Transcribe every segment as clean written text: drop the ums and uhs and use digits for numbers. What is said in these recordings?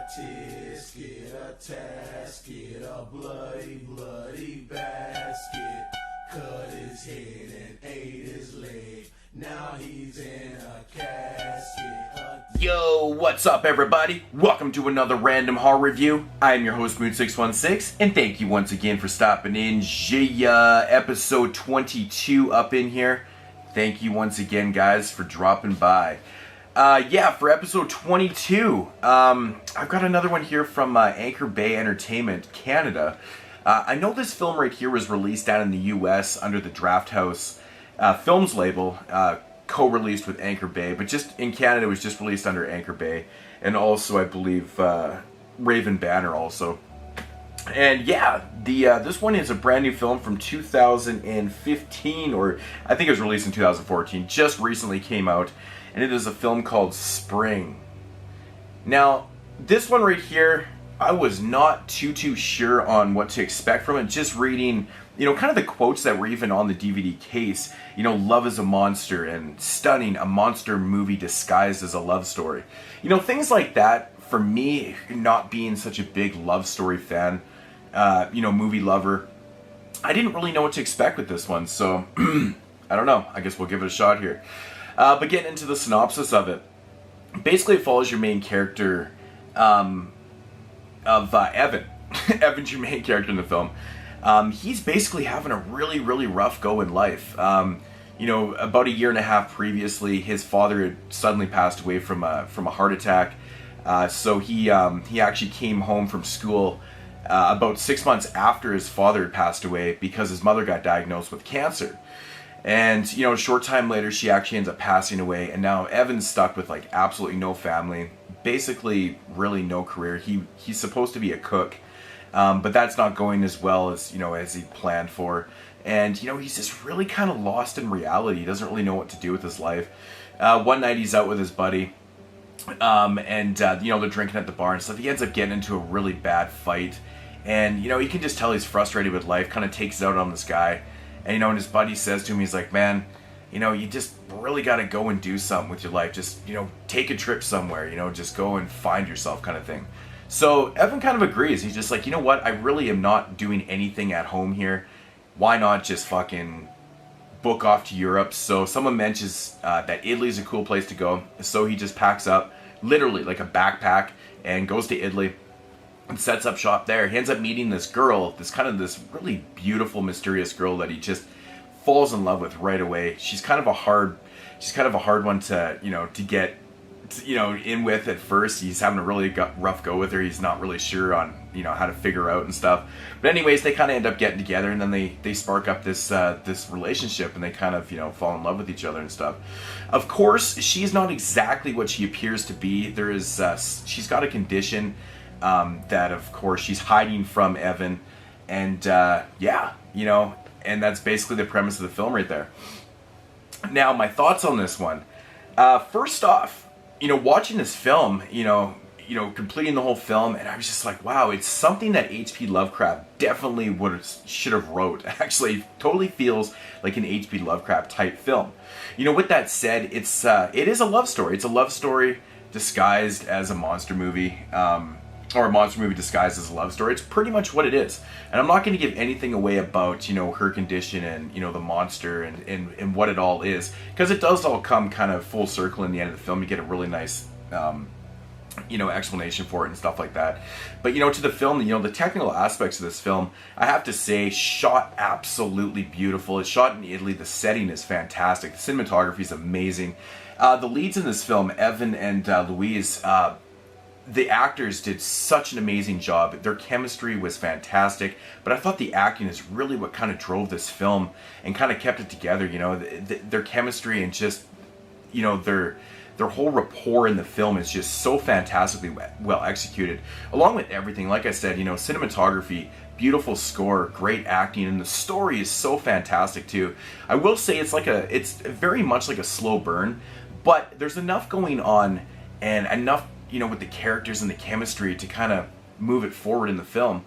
tisk, get a task, get a bloody, bloody basket. Cut his head and ate his leg. Now he's in a casket. Yo, what's up everybody? Welcome to another random horror review. I am your host Moodz616, and thank you once again for stopping in. Episode 22 up in here. Thank you once again, guys, for dropping by. For episode 22, I've got another one here from Anchor Bay Entertainment, Canada. I know this film right here was released down in the US under the Draft House Films label, co-released with Anchor Bay, but just in Canada it was just released under Anchor Bay, and also I believe Raven Banner also. And yeah, this one is a brand new film from 2015, or I think it was released in 2014, just recently came out, and it is a film called Spring. Now, this one right here, I was not too sure on what to expect from it, just reading, kind of the quotes that were even on the DVD case, love is a monster, and stunning, a monster movie disguised as a love story. Things like that, for me, not being such a big love story fan, movie lover, I didn't really know what to expect with this one, so I don't know, I guess we'll give it a shot here. But getting into the synopsis of it, basically it follows your main character, Evan. Evan's your main character in the film. He's basically having a really rough go in life. About a year and a half previously, his father had suddenly passed away from a heart attack. So he actually came home from school about 6 months after his father had passed away because his mother got diagnosed with cancer. And, a short time later, she actually ends up passing away, and now Evan's stuck with, absolutely no family, basically really no career. He's supposed to be a cook, but that's not going as well as, as he planned for. And, he's just really kind of lost in reality. He doesn't really know what to do with his life. One night he's out with his buddy, and they're drinking at the bar and stuff. He ends up getting into a really bad fight, and, you can just tell he's frustrated with life, kind of takes it out on this guy. And, and his buddy says to him, he's like, man, you just really got to go and do something with your life. Just, take a trip somewhere, just go and find yourself kind of thing. So Evan kind of agrees. He's just like, you know what? I really am not doing anything at home here. Why not just fucking book off to Europe? So someone mentions that Italy's a cool place to go. So he just packs up literally like a backpack and goes to Italy and sets up shop there. He ends up meeting this girl, this really beautiful, mysterious girl that he just falls in love with right away. She's kind of a hard one to, to get, in with at first. He's having a really rough go with her. He's not really sure on, how to figure her out and stuff. But anyways, they kind of end up getting together, and then they spark up this relationship, and they kind of, fall in love with each other and stuff. Of course, she's not exactly what she appears to be. She's got a condition that, of course, she's hiding from Evan, and and that's basically the premise of the film right there. Now, my thoughts on this one. First off, watching this film, completing the whole film, and I was just like, wow, it's something that H.P. Lovecraft definitely should have wrote. Actually, totally feels like an H.P. Lovecraft type film. With that said, it is a love story. It's a love story disguised as a monster movie. Or a monster movie disguised as a love story. It's pretty much what it is. And I'm not going to give anything away about, her condition and, the monster and what it all is. Because it does all come kind of full circle in the end of the film. You get a really nice, explanation for it and stuff like that. But, to the film, the technical aspects of this film, I have to say, shot absolutely beautiful. It's shot in Italy. The setting is fantastic. The cinematography is amazing. The leads in this film, Evan and Louise, the actors did such an amazing job. Their chemistry was fantastic, but I thought the acting is really what kind of drove this film and kind of kept it together. Their chemistry and just, their whole rapport in the film is just so fantastically well executed. Along with everything, like I said, cinematography, beautiful score, great acting, and the story is so fantastic too. I will say it's very much like a slow burn, but there's enough going on and enough with the characters and the chemistry to kind of move it forward in the film.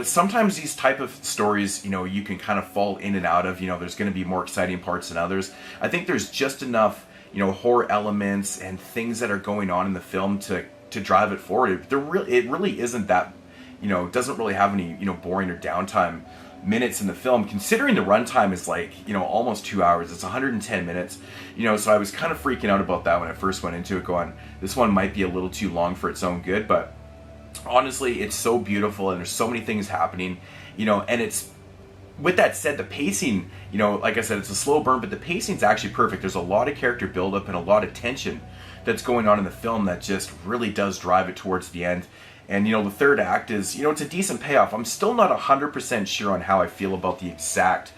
Sometimes these type of stories, you can kind of fall in and out of. There's going to be more exciting parts than others. I think there's just enough, horror elements and things that are going on in the film to drive it forward. It really isn't that, doesn't really have any, boring or downtime minutes in the film, considering the runtime is like, almost 2 hours. It's 110 minutes, so I was kind of freaking out about that when I first went into it, going, this one might be a little too long for its own good. But honestly, it's so beautiful and there's so many things happening, and it's, with that said, the pacing, like I said, it's a slow burn, but the pacing's actually perfect. There's a lot of character buildup and a lot of tension that's going on in the film that just really does drive it towards the end. And, the third act is, it's a decent payoff. I'm still not 100% sure on how I feel about the exact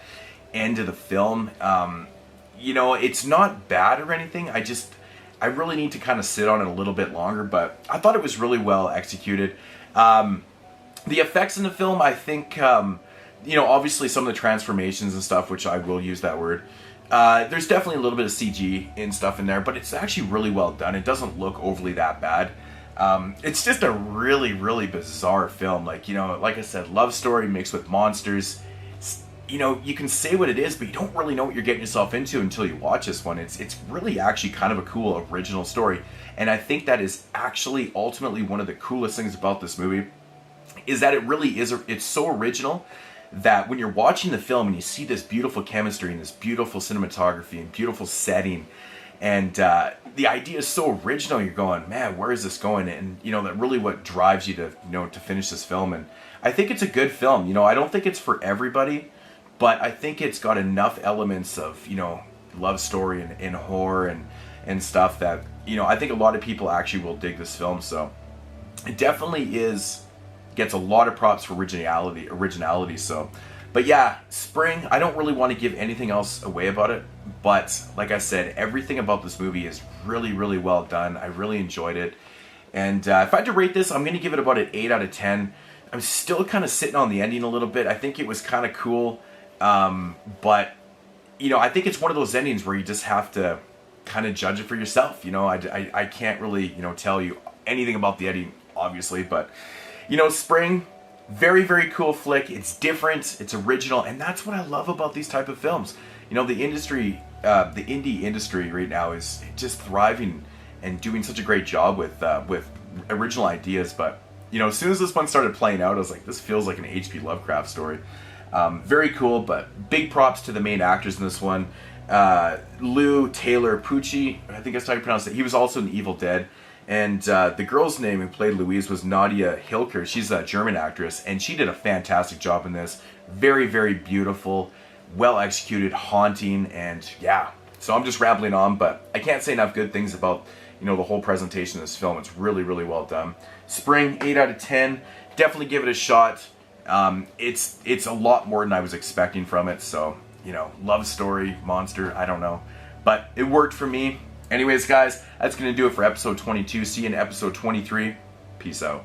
end of the film. It's not bad or anything. I really need to kind of sit on it a little bit longer, but I thought it was really well executed. The effects in the film, I think, obviously some of the transformations and stuff, which I will use that word. There's definitely a little bit of CG and stuff in there, but it's actually really well done. It doesn't look overly that bad. It's just a really, really bizarre film. Like I said, love story mixed with monsters. You can say what it is, but you don't really know what you're getting yourself into until you watch this one. It's really actually kind of a cool original story. And I think that is actually ultimately one of the coolest things about this movie, is that it really is, it's so original that when you're watching the film and you see this beautiful chemistry and this beautiful cinematography and beautiful setting, and the idea is so original, you're going, man, where is this going? And that really what drives you to to finish this film. And I think it's a good film. I don't think it's for everybody, but I think it's got enough elements of love story and horror and stuff that I think a lot of people actually will dig this film. So it definitely gets a lot of props for originality. So, but yeah, Spring, I don't really want to give anything else away about it, but like I said, everything about this movie is really, really well done. I really enjoyed it. And if I had to rate this, I'm going to give it about an 8 out of 10. I'm still kind of sitting on the ending a little bit. I think it was kind of cool, but I think it's one of those endings where you just have to kind of judge it for yourself. I can't really tell you anything about the ending, obviously, but Spring, very, very cool flick. It's different, it's original, and that's what I love about these type of films. The industry, the indie industry right now is just thriving and doing such a great job with original ideas. But as soon as this one started playing out, I was like, this feels like an H.P. Lovecraft story. Very cool, but big props to the main actors in this one. Lou Taylor Pucci, I think that's how you pronounce it. He was also in Evil Dead. And the girl's name who played Louise was Nadia Hilker. She's a German actress, and she did a fantastic job in this. Very, very beautiful, well executed, haunting, and yeah. So I'm just rambling on, but I can't say enough good things about the whole presentation of this film. It's really, really well done. Spring, 8 out of 10. Definitely give it a shot. It's a lot more than I was expecting from it. So love story, monster, I don't know, but it worked for me. Anyways, guys, that's going to do it for episode 22. See you in episode 23. Peace out.